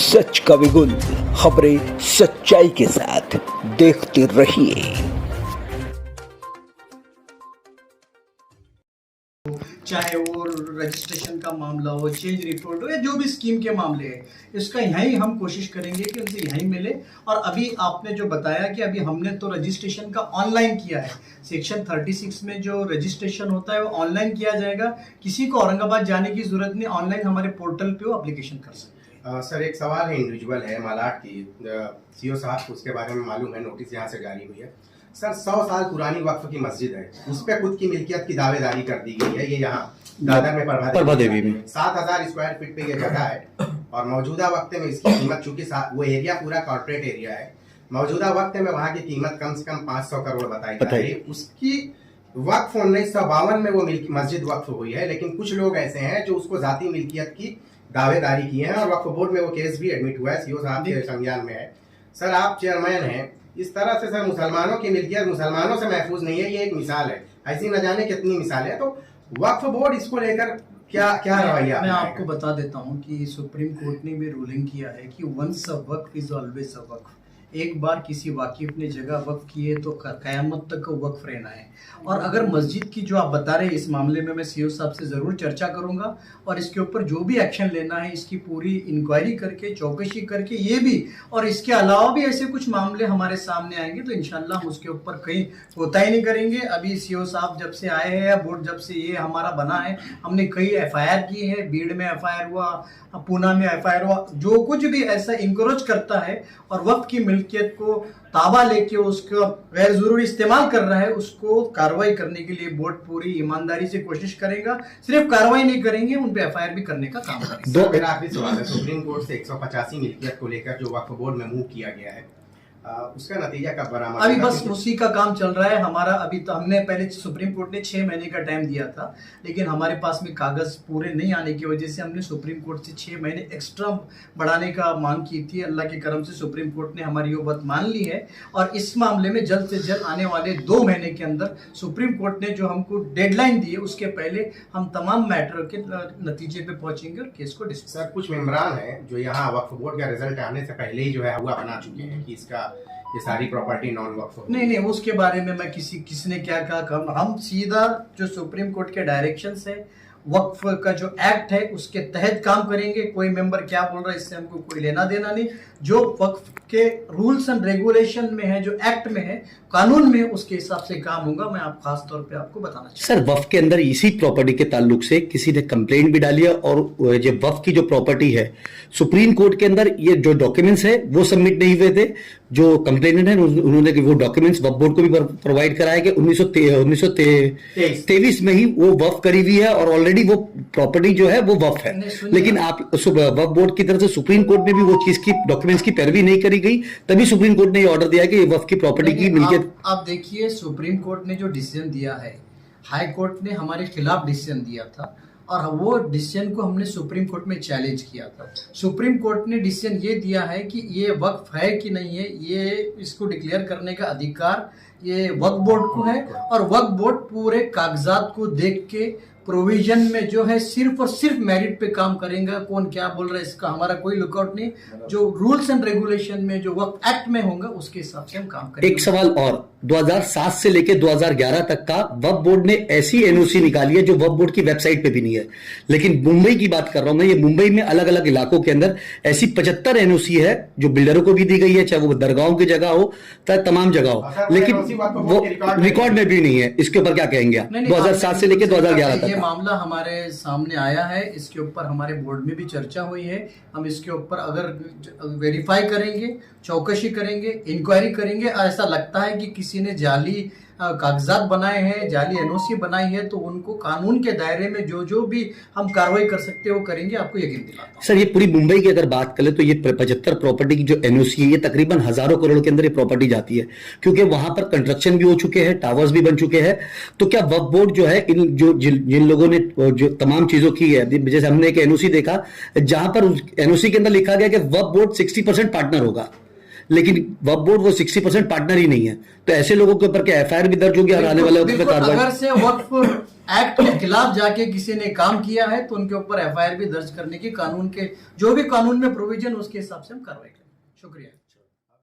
सच का विगुल, खबरें सच्चाई के साथ, देखते रहिए। चाहे वो रजिस्ट्रेशन का मामला हो, चेंज रिपोर्ट हो, या जो भी स्कीम के मामले हैं, इसका यहीं हम कोशिश करेंगे कि उनसे यहीं मिले। और अभी आपने जो बताया कि अभी हमने तो रजिस्ट्रेशन का ऑनलाइन किया है, सेक्शन 36 में जो रजिस्ट्रेशन होता है वो ऑनलाइन किया जाएगा। किसी को औरंगाबाद जाने की जरूरत नहीं, ऑनलाइन हमारे पोर्टल पे वो एप्लीकेशन कर सकते हैं। सर एक सवाल है, इंडिविजुअल है मालाड की, सीओ साहब को उसके बारे में मालूम है, नोटिस यहाँ से जारी हुई है। सर 100 साल पुरानी वक्फ की मस्जिद है, उस पर खुद की मिल्कियत की दावेदारी कर दी गई है। ये यहाँ दादर में प्रभा देवी में 7000 स्क्वायर फीट पे ये जगह है और मौजूदा वक्त में इसकी कीमत, चूंकि वो एरिया पूरा कॉर्पोरेट एरिया है, मौजूदा वक्त में वहाँ की कीमत कम से कम 500 करोड़ बताई जा रही है। उसकी वक्फ 1952 में वो मस्जिद वक्फ हुई है, लेकिन कुछ लोग ऐसे हैं जो उसको जाती मिल्कियत की दावेदारी किए हैं और वक्फ बोर्ड में वो केस भी एडमिट हुआ है, सीओ साहब के संज्ञान में है। सर आप चेयरमैन हैं, इस तरह से सर मुसलमानों की मिल्कियत मुसलमानों से महफूज नहीं है, ये एक मिसाल है। ऐसी न जाने कितनी मिसाल है। तो वक्फ बोर्ड इसको लेकर क्या रवैया? मैं आपको बता देता हूं कि सुप्रीम कोर्ट ने भी रूलिंग किया है कि वंस अ वक्फ इज ऑलवेज अ वक्फ। एक बार किसी वाकिफ ने जगह वक्फ की है तो कयामत तक वक्फ रहना है। और अगर मस्जिद की जो आप बता रहे हैं, इस मामले में मैं सीओ साहब से ज़रूर चर्चा करूंगा और इसके ऊपर जो भी एक्शन लेना है इसकी पूरी इंक्वायरी करके, चौकसी करके, ये भी और इसके अलावा भी ऐसे कुछ मामले हमारे सामने आएंगे तो इंशाल्लाह हम उसके ऊपर कहीं होता ही नहीं करेंगे। अभी सीओ साहब जब से आए हैं, बोर्ड जब से ये हमारा बना है, हमने कई FIR की है। बीड़ में FIR हुआ, पूना में FIR हुआ। जो कुछ भी ऐसा इंकरेज करता है और वक्त की मिल्कियत को ताबा लेके उसका गैर जरूरी इस्तेमाल कर रहा है, उसको कार्रवाई करने के लिए बोर्ड पूरी ईमानदारी से कोशिश करेगा। सिर्फ कार्रवाई नहीं करेंगे, उन पे FIR भी करने का काम करेंगे। मेरा आखिरी सवाल है, सुप्रीम कोर्ट से 185 मिल्कियत को लेकर जो वक्फ बोर्ड में मूव किया गया है, उसका नतीजा कब बरामद? अभी बस उसी का काम चल रहा है हमारा। अभी तो हमने पहले सुप्रीम कोर्ट ने 6 महीने का टाइम दिया था, लेकिन हमारे पास में कागज पूरे नहीं आने की वजह से हमने सुप्रीम कोर्ट से 6 महीने एक्स्ट्रा बढ़ाने का मांग की थी। अल्लाह के करम से सुप्रीम कोर्ट ने हमारी ये बात मान ली है और इस मामले में जल्द से जल्द आने वाले 2 महीने के अंदर सुप्रीम कोर्ट ने जो हमको डेडलाइन दी है उसके पहले हम तमाम मैटर के नतीजे पे पहुंचेंगे और केस को डिस्कस। सर कुछ मेम्बरान है जो यहाँ वक्फ बोर्ड का रिजल्ट आने से पहले ही जो है हुआ बना चुके हैं कि इसका ये सारी प्रॉपर्टी नॉन वक्फ। नहीं, उसके बारे में मैं किसने क्या कहा, हम सीधा जो सुप्रीम कोर्ट के डायरेक्शंस है, वक्फ का जो एक्ट है उसके तहत काम करेंगे। कोई मेंबर क्या बोल रहा है इससे हमको कोई लेना देना नहीं। जो वक्फ के रूल्स एंड रेगुलेशन में है, जो एक्ट में है, कानून में, उसके हिसाब से काम होगा। मैं आप खास तौर पे आपको बताना चाहूँगा। सर वक्फ के अंदर इसी प्रॉपर्टी के ताल्लुक से किसी ने कंप्लेंट भी डाली है और जो वक्फ की जो प्रॉपर्टी है, सुप्रीम कोर्ट के अंदर ये जो डॉक्यूमेंट्स है वो सबमिट नहीं हुए थे। जो कंप्लेनेंट है उन्होंने वो डॉक्यूमेंट्स वक्फ बोर्ड को भी प्रोवाइड कराया कि 1923 में ही वो वक्फ करी हुई है और ऑलरेडी वो प्रॉपर्टी जो है वो वक्फ है। लेकिन आप वक्फ बोर्ड की तरफ से सुप्रीम कोर्ट में भी वो चीज की डॉक्यूमेंट्स की पैरवी नहीं करी गई, तभी सुप्रीम कोर्ट ने ये ऑर्डर दिया कि वक्फ की प्रॉपर्टी की मिल्कियत। आप देखिए, सुप्रीम कोर्ट ने जो डिसीजन दिया है, हाई कोर्ट ने हमारे खिलाफ डिसीजन दिया था और वो डिसीजन को हमने सुप्रीम कोर्ट में चैलेंज किया था। सुप्रीम कोर्ट ने डिसीजन ये दिया है कि ये वक्फ है कि नहीं है, ये इसको डिक्लेयर करने का अधिकार ये वक्फ बोर्ड को है और वक्फ बोर्ड पूरे कागजात को देख के प्रोविजन में जो है सिर्फ और सिर्फ मेरिट पे काम करेंगे। कौन क्या बोल रहा है इसका हमारा कोई लुकआउट नहीं। जो रूल्स एंड रेगुलेशन में जो वक्त एक्ट में होगा उसके हिसाब से हम काम करेंगे। एक सवाल और, 2007 से लेकर 2011 तक का वक्फ बोर्ड ने ऐसी एनओसी निकाली है जो वक्फ बोर्ड की वेबसाइट पे भी नहीं है। लेकिन मुंबई की बात कर रहा हूं मैं, ये मुंबई में अलग अलग इलाकों के अंदर ऐसी 75 एनओसी है जो बिल्डरों को भी दी गई है, चाहे वो दरगाहों की जगह हो चाहे तमाम जगह हो, लेकिन वो रिकॉर्ड में भी नहीं है। इसके ऊपर क्या कहेंगे आप? 2007 से लेकर 2011 तक मामला हमारे सामने आया है, इसके ऊपर हमारे बोर्ड में भी चर्चा हुई है। हम इसके ऊपर अगर वेरीफाई करेंगे, चौकसी करेंगे, इंक्वायरी करेंगे, ऐसा लगता है कि किसी ने जाली कागजात बनाए हैं, जाली एनओसी बनाई है, तो उनको कानून के दायरे में जो भी हम कार्रवाई कर सकते हैं वो करेंगे, आपको यकीन दिलाता हूं। सर ये पूरी मुंबई की अगर बात करें तो ये 75 प्रॉपर्टी की जो एनओसी है, ये तकरीबन हजारों करोड़ के अंदर ये प्रॉपर्टी जाती है, क्योंकि वहां पर कंस्ट्रक्शन भी हो चुके हैं, टावर्स भी बन चुके हैं। तो क्या वक्फ बोर्ड जो है जिन लोगों ने जो तमाम चीजों की है, जैसे हमने एक एनओसी देखा जहां पर एनओसी के अंदर लिखा गया कि वक्फ बोर्ड 60% पार्टनर होगा, लेकिन वक्फ बोर्ड वो 60% पार्टनर ही नहीं है, तो ऐसे लोगों के ऊपर क्या एफआईआर भी दर्ज होगी और आने वाले वक्त में बिल्कुल, कार्रवाई? अगर से वक्फ एक्ट के खिलाफ जाके किसी ने काम किया है तो उनके ऊपर एफआईआर भी दर्ज करने की कानून के जो भी कानून में प्रोविजन उसके हिसाब से हम कार्रवाई करें। शुक्रिया।